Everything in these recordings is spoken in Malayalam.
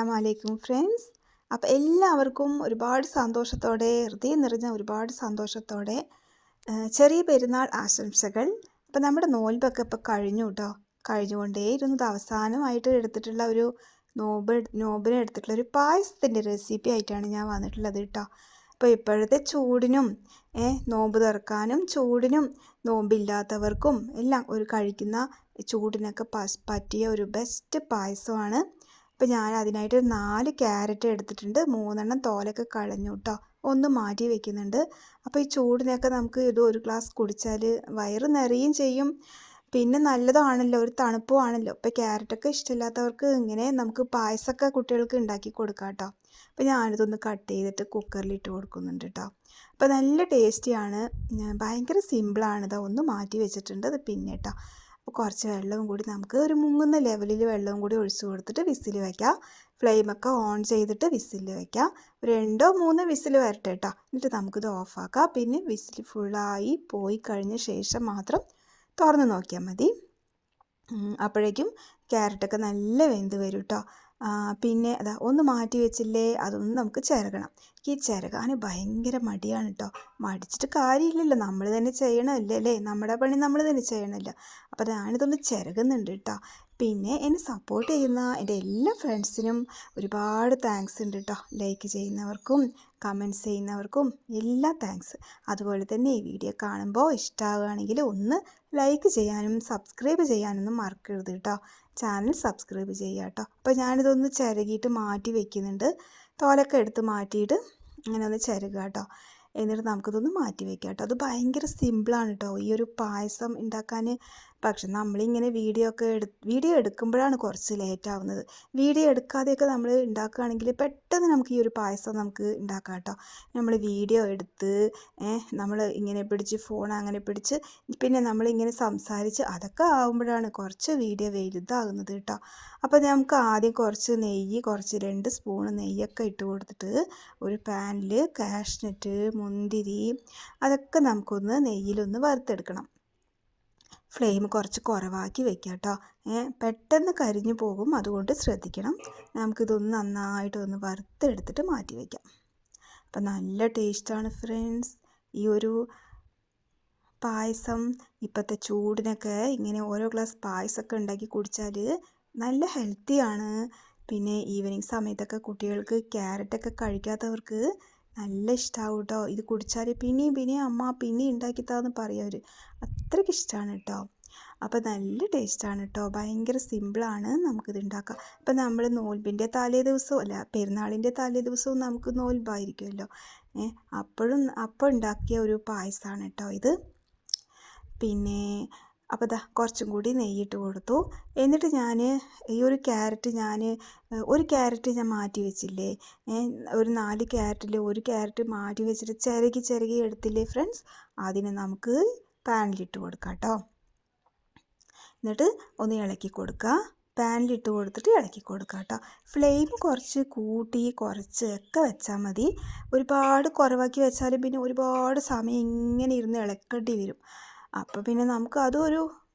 അസ്സലാമു അലൈക്കും ഫ്രണ്ട്സ്. അപ്പോൾ എല്ലാവർക്കും ഒരുപാട് സന്തോഷത്തോടെ, ഹൃദയം നിറഞ്ഞ ഒരുപാട് സന്തോഷത്തോടെ ചെറിയ പെരുന്നാൾ ആശംസകൾ. അപ്പോൾ നമ്മുടെ നോൽബൊക്കെ ഇപ്പോൾ കഴിഞ്ഞു കേട്ടോ. കഴിഞ്ഞുകൊണ്ടേയിരുന്നത് അവസാനമായിട്ട് എടുത്തിട്ടുള്ള ഒരു നോമ്പിന് എടുത്തിട്ടുള്ള ഒരു പായസത്തിൻ്റെ റെസിപ്പി ആയിട്ടാണ് ഞാൻ വന്നിട്ടുള്ളത് കേട്ടോ. അപ്പോൾ ഇപ്പോഴത്തെ ചൂടിനും നോമ്പ് തുറക്കാനും ചൂടിനും നോമ്പില്ലാത്തവർക്കും എല്ലാം ഒരു കഴിക്കുന്ന ചൂടിനൊക്കെ പറ്റിയ ഒരു ബെസ്റ്റ് പായസമാണ്. അപ്പോൾ ഞാൻ അതിനായിട്ട് 4 ക്യാരറ്റ് എടുത്തിട്ടുണ്ട്. 3 തോലൊക്കെ കളഞ്ഞു കേട്ടോ, ഒന്ന് മാറ്റി വെക്കുന്നുണ്ട്. അപ്പോൾ ഈ ചൂടിനൊക്കെ നമുക്ക് ഇത് ഒരു ഗ്ലാസ് കുടിച്ചാൽ വയറ് നിറയും ചെയ്യും, പിന്നെ നല്ലതാണല്ലോ, ഒരു തണുപ്പുമാണല്ലോ. ഇപ്പോൾ ക്യാരറ്റൊക്കെ ഇഷ്ടമില്ലാത്തവർക്ക് ഇങ്ങനെ നമുക്ക് പായസമൊക്കെ കുട്ടികൾക്ക് ഉണ്ടാക്കി കൊടുക്കാം കേട്ടോ. അപ്പോൾ ഞാനിതൊന്ന് കട്ട് ചെയ്തിട്ട് കുക്കറിലിട്ട് കൊടുക്കുന്നുണ്ട് കേട്ടോ. അപ്പോൾ നല്ല ടേസ്റ്റിയാണ്, ഭയങ്കര സിമ്പിളാണ്. ഇതാ ഒന്ന് മാറ്റി വെച്ചിട്ടുണ്ട്. അത് പിന്നെ കേട്ടോ, അപ്പോൾ കുറച്ച് വെള്ളവും കൂടി നമുക്ക് ഒരു മുങ്ങുന്ന ലെവലിൽ വെള്ളവും കൂടി ഒഴിച്ച് കൊടുത്തിട്ട് വിസിൽ വയ്ക്കാം. ഫ്ലെയിമൊക്കെ ഓൺ ചെയ്തിട്ട് വിസിൽ വയ്ക്കാം. 2-3 വിസിൽ വരട്ടെ കേട്ടോ. എന്നിട്ട് നമുക്കിത് ഓഫാക്കാം. പിന്നെ വിസിൽ ഫുള്ളായി പോയി കഴിഞ്ഞ ശേഷം മാത്രം തുറന്ന് നോക്കിയാൽ മതി. അപ്പോഴേക്കും ക്യാരറ്റൊക്കെ നല്ല വെന്ത് വരും കേട്ടോ. പിന്നെ അതാ ഒന്ന് മാറ്റി വെച്ചില്ലേ, അതൊന്ന് നമുക്ക് ചിരകണം. ഈ ചിരകാൻ ഭയങ്കര മടിയാണ് കേട്ടോ. മടിച്ചിട്ട് കാര്യമില്ലല്ലോ, നമ്മൾ തന്നെ ചെയ്യണമല്ലേ അല്ലേ, നമ്മുടെ പണി നമ്മൾ തന്നെ ചെയ്യണമല്ലോ. അപ്പോൾ ഞാനിതൊന്ന് ചിരകുന്നുണ്ട് കേട്ടോ. പിന്നെ എന്നെ സപ്പോർട്ട് ചെയ്യുന്ന എൻ്റെ എല്ലാ ഫ്രണ്ട്സിനും ഒരുപാട് താങ്ക്സ് ഉണ്ട് കേട്ടോ. ലൈക്ക് ചെയ്യുന്നവർക്കും കമൻറ്റ്സ് ചെയ്യുന്നവർക്കും എല്ലാം താങ്ക്സ്. അതുപോലെ തന്നെ ഈ വീഡിയോ കാണുമ്പോൾ ഇഷ്ടമാവുകയാണെങ്കിൽ ഒന്ന് ലൈക്ക് ചെയ്യാനും സബ്സ്ക്രൈബ് ചെയ്യാനൊന്നും മറക്കരുത് കേട്ടോ. ചാനൽ സബ്സ്ക്രൈബ് ചെയ്യുക കേട്ടോ. അപ്പോൾ ഞാനിതൊന്ന് ചിരകിയിട്ട് മാറ്റി വയ്ക്കുന്നുണ്ട്. തോലൊക്കെ എടുത്ത് മാറ്റിയിട്ട് ഇങ്ങനെ ഒന്ന് ചിരകുക കേട്ടോ. എന്നിട്ട് നമുക്കിതൊന്ന് മാറ്റി വയ്ക്കാം കേട്ടോ. അത് ഭയങ്കര സിമ്പിളാണ് കേട്ടോ ഈ ഒരു പായസം ഉണ്ടാക്കാൻ. പക്ഷെ നമ്മളിങ്ങനെ വീഡിയോ എടുക്കുമ്പോഴാണ് കുറച്ച് ലേറ്റ് ആവുന്നത്. വീഡിയോ എടുക്കാതെയൊക്കെ നമ്മൾ ഉണ്ടാക്കുകയാണെങ്കിൽ പെട്ടെന്ന് നമുക്ക് ഈ ഒരു പായസം നമുക്ക് ഉണ്ടാക്കാം കേട്ടോ. നമ്മൾ വീഡിയോ എടുത്ത് നമ്മൾ ഇങ്ങനെ പിടിച്ച് ഫോൺ അങ്ങനെ പിടിച്ച് പിന്നെ നമ്മളിങ്ങനെ സംസാരിച്ച് അതൊക്കെ ആകുമ്പോഴാണ് കുറച്ച് വീഡിയോ വലുതാകുന്നത് കേട്ടോ. അപ്പോൾ നമുക്ക് ആദ്യം കുറച്ച് നെയ്യ്, കുറച്ച് 2 സ്പൂൺ നെയ്യൊക്കെ ഇട്ട് കൊടുത്തിട്ട് ഒരു പാനിൽ കാഷ്നട്ട്, മുന്തിരി അതൊക്കെ നമുക്കൊന്ന് നെയ്യിലൊന്ന് വറുത്തെടുക്കണം. ഫ്ലെയിം കുറച്ച് കുറവാക്കി വെക്കാം കേട്ടോ. പെട്ടെന്ന് കരിഞ്ഞു പോകും, അതുകൊണ്ട് ശ്രദ്ധിക്കണം. നമുക്കിതൊന്ന് നന്നായിട്ടൊന്ന് വറുത്തെടുത്തിട്ട് മാറ്റി വയ്ക്കാം. അപ്പം നല്ല ടേസ്റ്റാണ് ഫ്രണ്ട്സ് ഈ ഒരു പായസം. ഇപ്പോഴത്തെ ചൂടിനൊക്കെ ഇങ്ങനെ ഓരോ ഗ്ലാസ് പായസമൊക്കെ ഉണ്ടാക്കി കുടിച്ചാൽ നല്ല ഹെൽത്തിയാണ്. പിന്നെ ഈവനിങ് സമയത്തൊക്കെ കുട്ടികൾക്ക് ക്യാരറ്റൊക്കെ കഴിക്കാത്തവർക്ക് നല്ല ഇഷ്ടമാവും കേട്ടോ. ഇത് കുടിച്ചാൽ പിന്നെയും അമ്മ പിന്നെയും ഉണ്ടാക്കിത്താന്ന് പറയും അവർ. അത്രയ്ക്ക് ഇഷ്ടമാണ് കേട്ടോ. അപ്പോൾ നല്ല ടേസ്റ്റാണ് കേട്ടോ. ഭയങ്കര സിമ്പിളാണ്, നമുക്കിത് ഉണ്ടാക്കാം. അപ്പം നമ്മൾ നോൽബിൻ്റെ തലേ ദിവസവും അല്ല പെരുന്നാളിൻ്റെ തലേ ദിവസവും നമുക്ക് നോൽബായിരിക്കുമല്ലോ. അപ്പോൾ ഉണ്ടാക്കിയ ഒരു പായസമാണ് കേട്ടോ ഇത്. പിന്നെ അപ്പോൾ ദാ കുറച്ചും കൂടി നെയ്യിട്ട് കൊടുത്തു. എന്നിട്ട് ഞാൻ ഈ ഒരു ക്യാരറ്റ് ഒരു ക്യാരറ്റ് ഞാൻ മാറ്റി വെച്ചില്ലേ, ഒരു 4 ക്യാരറ്റിൽ ഒരു ക്യാരറ്റ് മാറ്റി വെച്ചിട്ട് ചിരകി എടുത്തില്ലേ ഫ്രണ്ട്സ്, അതിന് നമുക്ക് പാനിലിട്ട് കൊടുക്കാം കേട്ടോ. എന്നിട്ട് ഒന്ന് ഇളക്കി കൊടുക്കുക. പാനിലിട്ട് കൊടുത്തിട്ട് ഇളക്കി കൊടുക്കുക കേട്ടോ. ഫ്ലെയിം കുറച്ച് കൂട്ടി കുറച്ചൊക്കെ വെച്ചാൽ മതി. ഒരുപാട് കുറവാക്കി വെച്ചാൽ പിന്നെ ഒരുപാട് സമയം ഇങ്ങനെ ഇരുന്ന് ഇളക്കേണ്ടി വരും. അപ്പോൾ പിന്നെ നമുക്ക് അതും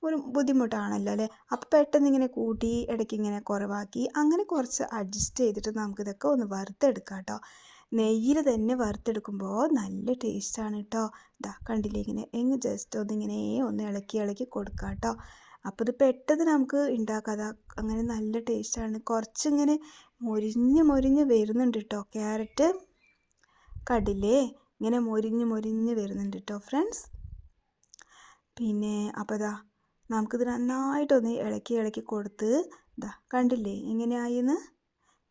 ഒരു ബുദ്ധിമുട്ടാണല്ലോ അല്ലേ. അപ്പോൾ പെട്ടെന്ന് ഇങ്ങനെ കൂട്ടി ഇടയ്ക്ക് ഇങ്ങനെ കുറവാക്കി അങ്ങനെ കുറച്ച് അഡ്ജസ്റ്റ് ചെയ്തിട്ട് നമുക്കിതൊക്കെ ഒന്ന് വറുത്തെടുക്കാം കേട്ടോ. നെയ്യിൽ തന്നെ വറുത്തെടുക്കുമ്പോൾ നല്ല ടേസ്റ്റാണ് കേട്ടോ. ഇതാ കണ്ടില്ലേ, ഇങ്ങനെ ജസ്റ്റ് ഒന്ന് ഇളക്കി കൊടുക്കാം കേട്ടോ. അപ്പോൾ ഇത് പെട്ടെന്ന് നമുക്ക് ഉണ്ടാക്കാം. അങ്ങനെ നല്ല ടേസ്റ്റാണ്. കുറച്ചിങ്ങനെ മൊരിഞ്ഞ് വരുന്നുണ്ട് കേട്ടോ ക്യാരറ്റ്. കണ്ടില്ലേ, ഇങ്ങനെ മൊരിഞ്ഞ് വരുന്നുണ്ട് കേട്ടോ ഫ്രണ്ട്സ്. പിന്നെ അപ്പോൾ നമുക്കിത് നന്നായിട്ടൊന്ന് ഇളക്കി കൊടുത്ത് കണ്ടില്ലേ എങ്ങനെയായിന്ന്,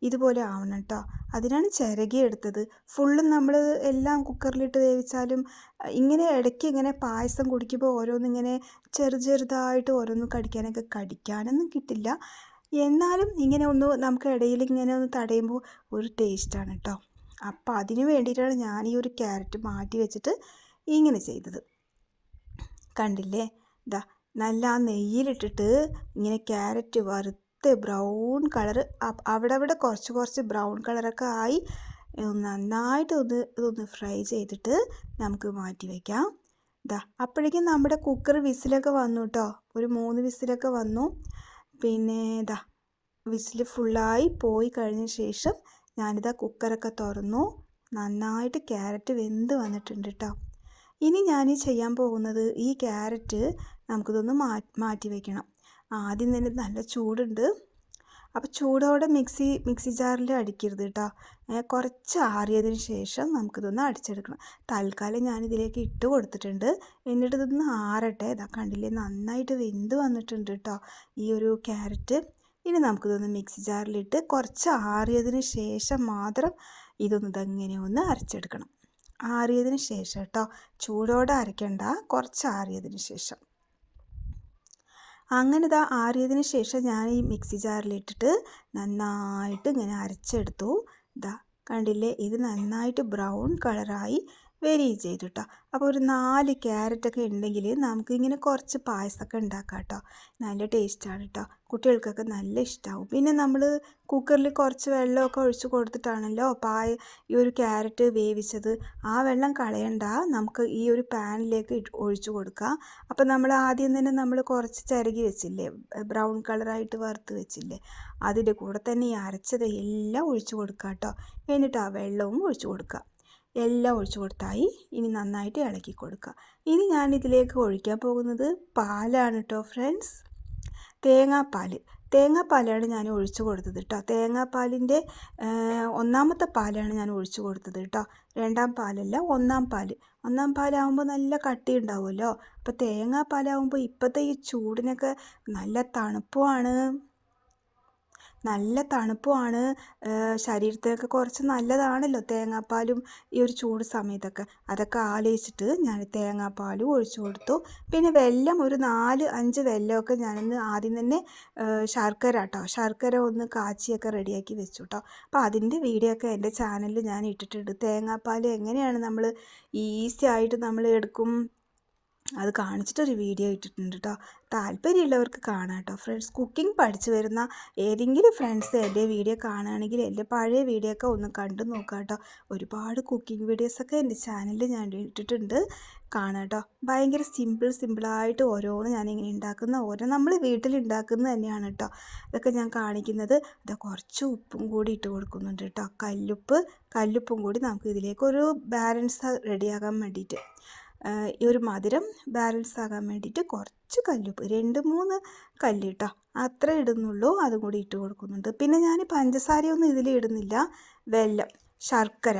ഇതുപോലെ ആവണം കേട്ടോ. അതിനാണ് ചിരകി എടുത്തത്. ഫുള്ളും നമ്മൾ എല്ലാം കുക്കറിലിട്ട് വേവിച്ചാലും ഇങ്ങനെ ഇടയ്ക്ക് ഇങ്ങനെ പായസം കുടിക്കുമ്പോൾ ഓരോന്നിങ്ങനെ ചെറുതായിട്ട് ഓരോന്ന് കടിക്കാനൊന്നും കിട്ടില്ല. എന്നാലും ഇങ്ങനെ ഒന്ന് നമുക്ക് ഇടയിൽ ഇങ്ങനെ ഒന്ന് തടയുമ്പോൾ ഒരു ടേസ്റ്റാണ് കേട്ടോ. അപ്പോൾ അതിന് വേണ്ടിയിട്ടാണ് ഞാൻ ഈ ഒരു ക്യാരറ്റ് മാറ്റി വെച്ചിട്ട് ഇങ്ങനെ ചെയ്തത്. കണ്ടില്ലേ, നല്ല ആ നെയ്യിലിട്ടിട്ട് ഇങ്ങനെ ക്യാരറ്റ് വറുത്ത് ബ്രൗൺ കളർ അവിടെ കുറച്ച് ബ്രൗൺ കളറൊക്കെ ആയി നന്നായിട്ട് ഇതൊന്ന് ഫ്രൈ ചെയ്തിട്ട് നമുക്ക് മാറ്റി വയ്ക്കാം. അപ്പോഴേക്കും നമ്മുടെ കുക്കർ വിസിലൊക്കെ വന്നു കേട്ടോ. ഒരു 3 വിസിലൊക്കെ വന്നു. പിന്നെ വിസിൽ ഫുള്ളായി പോയി കഴിഞ്ഞ ശേഷം ഞാനിതാ കുക്കറൊക്കെ തുറന്നു. നന്നായിട്ട് ക്യാരറ്റ് വെന്ത് വന്നിട്ടുണ്ട് കേട്ടോ. ഇനി ഞാൻ ചെയ്യാൻ പോകുന്നത് ഈ ക്യാരറ്റ് നമുക്കിതൊന്ന് മാറ്റി വയ്ക്കണം. ആദ്യം തന്നെ നല്ല ചൂടുണ്ട്. അപ്പോൾ ചൂടോടെ മിക്സി ജാറിൽ അടിക്കരുത് കേട്ടോ. കുറച്ച് ആറിയതിന് ശേഷം നമുക്കിതൊന്ന് അടിച്ചെടുക്കണം. തൽക്കാലം ഞാനിതിലേക്ക് ഇട്ട് കൊടുത്തിട്ടുണ്ട്. എന്നിട്ട് ഇതൊന്ന് ആറട്ടെ. ഇതാ കണ്ടില്ലേ, നന്നായിട്ട് വെന്ത് വന്നിട്ടുണ്ട് കേട്ടോ ഈ ഒരു ക്യാരറ്റ്. ഇനി നമുക്കിതൊന്ന് മിക്സി ജാറിലിട്ട് കുറച്ച് ആറിയതിന് ശേഷം മാത്രം ഇതൊന്ന് ഒന്ന് അരച്ചെടുക്കണം. ആറിയതിന് ശേഷം കേട്ടോ, ചൂടോടെ അരയ്ക്കണ്ട, കുറച്ച് ആറിയതിന് ശേഷം. അങ്ങനെ ഇതാ ആറിയതിന് ശേഷം ഞാൻ ഈ മിക്സി ജാറിലിട്ടിട്ട് നന്നായിട്ട് ഇങ്ങനെ അരച്ചെടുത്തു. ഇതാ കണ്ടില്ലേ, ഇത് നന്നായിട്ട് ബ്രൗൺ കളറായി വരികയും ചെയ്തു കേട്ടോ. അപ്പോൾ ഒരു 4 ക്യാരറ്റൊക്കെ ഉണ്ടെങ്കിൽ നമുക്കിങ്ങനെ കുറച്ച് പായസമൊക്കെ ഉണ്ടാക്കാം കേട്ടോ. നല്ല ടേസ്റ്റാണ് കേട്ടോ, കുട്ടികൾക്കൊക്കെ നല്ല ഇഷ്ടമാവും. പിന്നെ നമ്മൾ കുക്കറിൽ കുറച്ച് വെള്ളമൊക്കെ ഒഴിച്ച് കൊടുത്തിട്ടാണല്ലോ ഈ ഒരു ക്യാരറ്റ് വേവിച്ചത്. ആ വെള്ളം കളയണ്ട, നമുക്ക് ഈ ഒരു പാനിലേക്ക് ഒഴിച്ചു കൊടുക്കാം. അപ്പോൾ നമ്മൾ ആദ്യം തന്നെ നമ്മൾ കുറച്ച് ചിരകി വെച്ചില്ലേ, ബ്രൗൺ കളറായിട്ട് വറുത്ത് വെച്ചില്ലേ, അതിൻ്റെ കൂടെ തന്നെ ഈ അരച്ചത് എല്ലാം ഒഴിച്ചു കൊടുക്കാം കേട്ടോ. എന്നിട്ട് ആ വെള്ളവും ഒഴിച്ചു കൊടുക്കുക. എല്ലാം ഒഴിച്ചു കൊടുത്തായി. ഇനി നന്നായിട്ട് ഇളക്കി കൊടുക്കുക. ഇനി ഞാനിതിലേക്ക് ഒഴിക്കാൻ പോകുന്നത് പാലാണ് കേട്ടോ ഫ്രണ്ട്സ്. തേങ്ങാപ്പാലാണ് ഞാൻ ഒഴിച്ചു കൊടുത്തത് കേട്ടോ. തേങ്ങാപ്പാലിൻ്റെ 1ാമത്തെ പാലാണ് ഞാൻ ഒഴിച്ചു കൊടുത്തത് കേട്ടോ. 2ാം പാലല്ല, 1ാം പാൽ. 1ാം പാലാവുമ്പോൾ നല്ല കട്ടി ഉണ്ടാവുമല്ലോ. അപ്പോൾ തേങ്ങാപ്പാലാവുമ്പോൾ ഇപ്പോഴത്തെ ഈ ചൂടിനൊക്കെ നല്ല തണുപ്പുമാണ്, ശരീരത്തിനൊക്കെ കുറച്ച് നല്ലതാണല്ലോ തേങ്ങാപ്പാലും ഈ ഒരു ചൂട് സമയത്തൊക്കെ. അതൊക്കെ ആലോചിച്ചിട്ട് ഞാൻ തേങ്ങാപ്പാലും ഒഴിച്ചു കൊടുത്തു. പിന്നെ വെല്ലം ഒരു 4-5 വെല്ലമൊക്കെ ഞാനിന്ന് ആദ്യം തന്നെ ശർക്കര ഒന്ന് കാച്ചിയൊക്കെ റെഡിയാക്കി വെച്ചു കേട്ടോ. അപ്പോൾ അതിൻ്റെ വീഡിയോ ഒക്കെ എൻ്റെ ചാനലിൽ ഞാൻ ഇട്ടിട്ടുണ്ട്. തേങ്ങാപ്പാൽ എങ്ങനെയാണ് നമ്മൾ ഈസി ആയിട്ട് നമ്മൾ എടുക്കും, അത് കാണിച്ചിട്ടൊരു വീഡിയോ ഇട്ടിട്ടുണ്ട് കേട്ടോ. താല്പര്യമുള്ളവർക്ക് കാണാം കേട്ടോ ഫ്രണ്ട്സ്. കുക്കിംഗ് പഠിച്ചു വരുന്ന ഏതെങ്കിലും ഫ്രണ്ട്സ് എൻ്റെ വീഡിയോ കാണുകയാണെങ്കിൽ എൻ്റെ പഴയ വീഡിയോ ഒക്കെ ഒന്ന് കണ്ടു നോക്കാം കേട്ടോ. ഒരുപാട് കുക്കിംഗ് വീഡിയോസൊക്കെ എൻ്റെ ചാനലിൽ ഞാൻ ഇട്ടിട്ടുണ്ട്, കാണാം കേട്ടോ. ഭയങ്കര സിമ്പിളായിട്ട് ഓരോന്ന് ഞാനിങ്ങനെ ഉണ്ടാക്കുന്ന നമ്മൾ വീട്ടിലുണ്ടാക്കുന്നത് തന്നെയാണ് കേട്ടോ. ഇതൊക്കെ ഞാൻ കാണിക്കുന്നത്. അത് കുറച്ച് ഉപ്പും കൂടി ഇട്ട് കൊടുക്കുന്നുണ്ട് കേട്ടോ. കല്ലുപ്പും കൂടി നമുക്ക് ഇതിലേക്കൊരു ബാലൻസ് റെഡിയാകാൻ വേണ്ടിയിട്ട്, ഈ ഒരു മധുരം ബാലൻസ് ആകാൻ വേണ്ടിയിട്ട് കുറച്ച് കല്ലുപ്പ്, 2-3 കല്ല് കേട്ടോ, അത്ര ഇടുന്നുള്ളൂ. അതും കൂടി ഇട്ട് കൊടുക്കുന്നുണ്ട്. പിന്നെ ഞാൻ പഞ്ചസാരയൊന്നും ഇതിൽ ഇടുന്നില്ല. വെല്ലം, ശർക്കര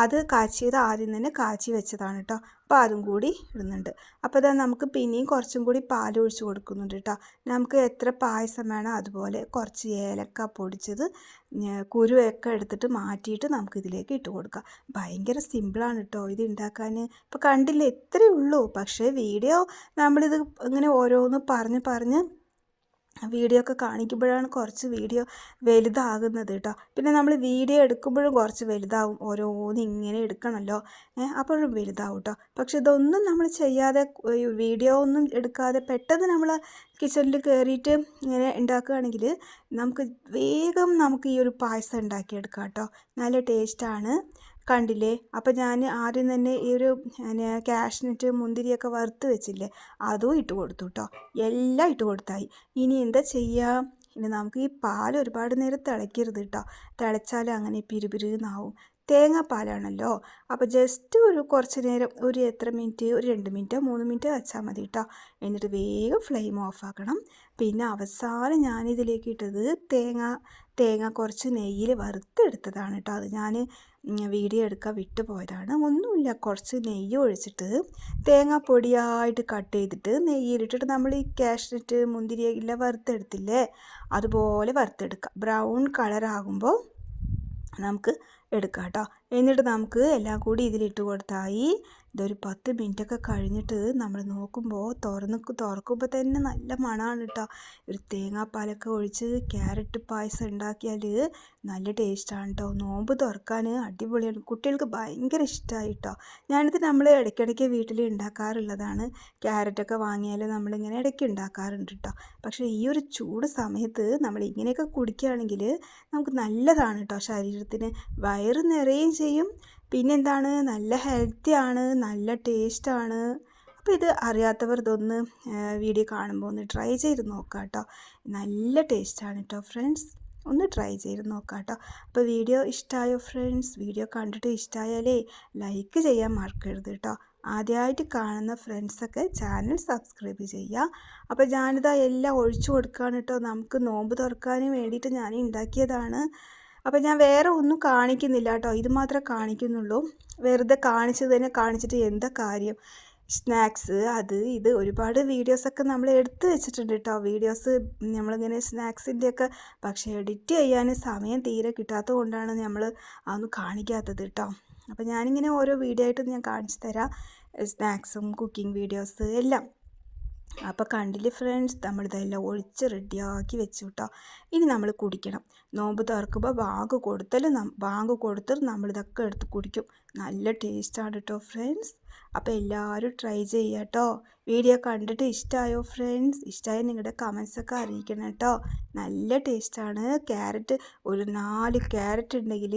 അത് കാച്ചിയത് ആദ്യം തന്നെ കാച്ചി വെച്ചതാണ് കേട്ടോ. അപ്പോൾ അതും കൂടി ഇടുന്നുണ്ട്. അപ്പോൾ ഇതാ നമുക്ക് പിന്നെയും കുറച്ചും കൂടി പാൽ ഒഴിച്ച് കൊടുക്കുന്നുണ്ട് കേട്ടോ. നമുക്ക് എത്ര പായസം വേണം അതുപോലെ കുറച്ച് ഏലക്ക പൊടിച്ചത്, കുരുവൊക്കെ എടുത്തിട്ട് മാറ്റിയിട്ട് നമുക്കിതിലേക്ക് ഇട്ട് കൊടുക്കാം. ഭയങ്കര സിമ്പിളാണ് കേട്ടോ ഇത് ഉണ്ടാക്കാൻ. ഇപ്പോൾ കണ്ടില്ലേ, ഇത്രയേ ഉള്ളൂ. പക്ഷേ വീഡിയോ നമ്മളിത് ഇങ്ങനെ ഓരോന്ന് പറഞ്ഞ് വീഡിയോ ഒക്കെ കാണിക്കുമ്പോഴാണ് കുറച്ച് വീഡിയോ വലുതാകുന്നത് കേട്ടോ. പിന്നെ നമ്മൾ വീഡിയോ എടുക്കുമ്പോഴും കുറച്ച് വലുതാവും, ഓരോന്ന് ഇങ്ങനെ എടുക്കണമല്ലോ, അപ്പോഴും വലുതാവും കേട്ടോ. പക്ഷെ ഇതൊന്നും നമ്മൾ ചെയ്യാതെ, വീഡിയോ ഒന്നും എടുക്കാതെ പെട്ടെന്ന് നമ്മൾ കിച്ചണിൽ കയറിയിട്ട് ഇങ്ങനെ ഉണ്ടാക്കുകയാണെങ്കിൽ നമുക്ക് വേഗം ഈ ഒരു പായസം ഉണ്ടാക്കിയെടുക്കാം കേട്ടോ. നല്ല ടേസ്റ്റാണ്. കണ്ടില്ലേ, അപ്പോൾ ഞാൻ ആദ്യം തന്നെ ഈ ഒരു കാഷ്നട്ട് മുന്തിരിയൊക്കെ വറുത്ത് വെച്ചില്ലേ, അതും ഇട്ട് കൊടുത്തു കേട്ടോ. എല്ലാം ഇട്ട് കൊടുത്തായി. ഇനി എന്താ ചെയ്യുക, ഇനി നമുക്ക് ഈ പാൽ ഒരുപാട് നേരം തിളയ്ക്കരുത് കേട്ടോ. തിളച്ചാൽ അങ്ങനെ പിരുപിരുന്നാവും. തേങ്ങാപ്പാലാണല്ലോ. അപ്പോൾ ജസ്റ്റ് ഒരു കുറച്ച് നേരം, എത്ര മിനിറ്റ്, ഒരു 2 മിനിറ്റോ 3 മിനിറ്റോ വെച്ചാൽ മതി കേട്ടോ. എന്നിട്ട് വേഗം ഫ്ലെയിം ഓഫാക്കണം. പിന്നെ അവസാനം ഞാനിതിലേക്ക് ഇട്ടത് തേങ്ങ കുറച്ച് നെയ്യിൽ വറുത്തെടുത്തതാണ് കേട്ടോ. അത് ഞാൻ വീഡിയോ എടുക്കാൻ വിട്ടുപോയതാണ്. ഒന്നുമില്ല, കുറച്ച് നെയ്യ് ഒഴിച്ചിട്ട് തേങ്ങ പൊടിയായിട്ട് കട്ട് ചെയ്തിട്ട് നെയ്യിലിട്ടിട്ട് നമ്മൾ ഈ കാഷ്നട്ട് മുന്തിരിയെല്ലാം വറുത്തെടുത്തില്ലേ, അതുപോലെ വറുത്തെടുക്കുക. ബ്രൗൺ കളറാകുമ്പോൾ നമുക്ക് എടുക്കാം കേട്ടോ. എന്നിട്ട് നമുക്ക് എല്ലാം കൂടി ഇതിലിട്ട് കൊടുത്തായി. ഇതൊരു 10 മിനിറ്റൊക്കെ കഴിഞ്ഞിട്ട് നമ്മൾ നോക്കുമ്പോൾ തുറക്കുമ്പോൾ തന്നെ നല്ല മണമാണ് കേട്ടോ. ഒരു തേങ്ങാപ്പാലൊക്കെ ഒഴിച്ച് ക്യാരറ്റ് പായസം ഉണ്ടാക്കിയാൽ നല്ല ടേസ്റ്റാണ് കേട്ടോ. നോമ്പ് തുറക്കാൻ അടിപൊളിയാണ്. കുട്ടികൾക്ക് ഭയങ്കര ഇഷ്ടമായി കേട്ടോ. ഞാനിത് നമ്മൾ ഇടയ്ക്കിടയ്ക്ക് വീട്ടിൽ ഉണ്ടാക്കാറുള്ളതാണ്. ക്യാരറ്റൊക്കെ വാങ്ങിയാൽ നമ്മളിങ്ങനെ ഇടയ്ക്ക് ഉണ്ടാക്കാറുണ്ട് കേട്ടോ. പക്ഷേ ഈ ഒരു ചൂട് സമയത്ത് നമ്മൾ ഇങ്ങനെയൊക്കെ കുടിക്കുകയാണെങ്കിൽ നമുക്ക് നല്ലതാണ് കേട്ടോ. ശരീരത്തിന് വയറ് നിറയുകയും ചെയ്യും. പിന്നെന്താണ്, നല്ല ഹെൽത്തിയാണ്, നല്ല ടേസ്റ്റാണ്. അപ്പോൾ ഇത് അറിയാത്തവർ ഇതൊന്ന് വീഡിയോ കാണുമ്പോൾ ഒന്ന് ട്രൈ ചെയ്ത് നോക്കാം കേട്ടോ. നല്ല ടേസ്റ്റാണ് കേട്ടോ ഫ്രണ്ട്സ്. ഒന്ന് ട്രൈ ചെയ്ത് നോക്കാം കേട്ടോ. അപ്പോൾ വീഡിയോ ഇഷ്ടമായോ ഫ്രണ്ട്സ്? വീഡിയോ കണ്ടിട്ട് ഇഷ്ടമായാലേ ലൈക്ക് ചെയ്യാൻ മറക്കരുത് കേട്ടോ. ആദ്യമായിട്ട് കാണുന്ന ഫ്രണ്ട്സൊക്കെ ചാനൽ സബ്സ്ക്രൈബ് ചെയ്യുക. അപ്പോൾ ഞാനിതാ എല്ലാം ഒഴിച്ചു കൊടുക്കുകയാണ് കേട്ടോ. നമുക്ക് നോമ്പ് തുറക്കാൻ വേണ്ടിയിട്ട് ഞാൻ ഉണ്ടാക്കിയതാണ്. അപ്പോൾ ഞാൻ വേറെ ഒന്നും കാണിക്കുന്നില്ല കേട്ടോ. ഇത് മാത്രമേ കാണിക്കുന്നുള്ളൂ. വെറുതെ കാണിച്ചിട്ട് എന്താ കാര്യം? സ്നാക്സ് അത് ഇത് ഒരുപാട് വീഡിയോസൊക്കെ നമ്മൾ എടുത്തു വെച്ചിട്ടുണ്ട് കേട്ടോ. വീഡിയോസ് നമ്മളിങ്ങനെ സ്നാക്സിൻ്റെയൊക്കെ, പക്ഷേ എഡിറ്റ് ചെയ്യാൻ സമയം തീരെ കിട്ടാത്തത് കൊണ്ടാണ് നമ്മൾ അതൊന്നും കാണിക്കാത്തത് കേട്ടോ. അപ്പോൾ ഞാനിങ്ങനെ ഓരോ വീഡിയോ ആയിട്ട് ഞാൻ കാണിച്ചു തരാം, സ്നാക്സും കുക്കിംഗ് വീഡിയോസ് എല്ലാം. അപ്പോൾ കണ്ടില്ലേ ഫ്രണ്ട്സ്, നമ്മളിതെല്ലാം ഒഴിച്ച് റെഡിയാക്കി വെച്ചു കേട്ടോ. ഇനി നമ്മൾ കുടിക്കണം. നോമ്പ് തുറക്കുമ്പോൾ ബാങ്ക് കൊടുത്തിട്ട് നമ്മളിതൊക്കെ എടുത്ത് കുടിക്കും. നല്ല ടേസ്റ്റാണ് കേട്ടോ ഫ്രണ്ട്സ്. അപ്പോൾ എല്ലാവരും ട്രൈ ചെയ്യുക കേട്ടോ. വീഡിയോ കണ്ടിട്ട് ഇഷ്ടമായോ ഫ്രണ്ട്സ്? ഇഷ്ടമായ നിങ്ങളുടെ കമൻസൊക്കെ അറിയിക്കണം കേട്ടോ. നല്ല ടേസ്റ്റാണ്. ഒരു 4 ക്യാരറ്റ് ഉണ്ടെങ്കിൽ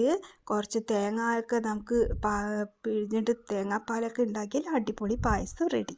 കുറച്ച് തേങ്ങയൊക്കെ നമുക്ക് പിഴിഞ്ഞിട്ട് തേങ്ങാപ്പാലൊക്കെ ഉണ്ടാക്കിയാൽ അടിപൊളി പായസം റെഡി.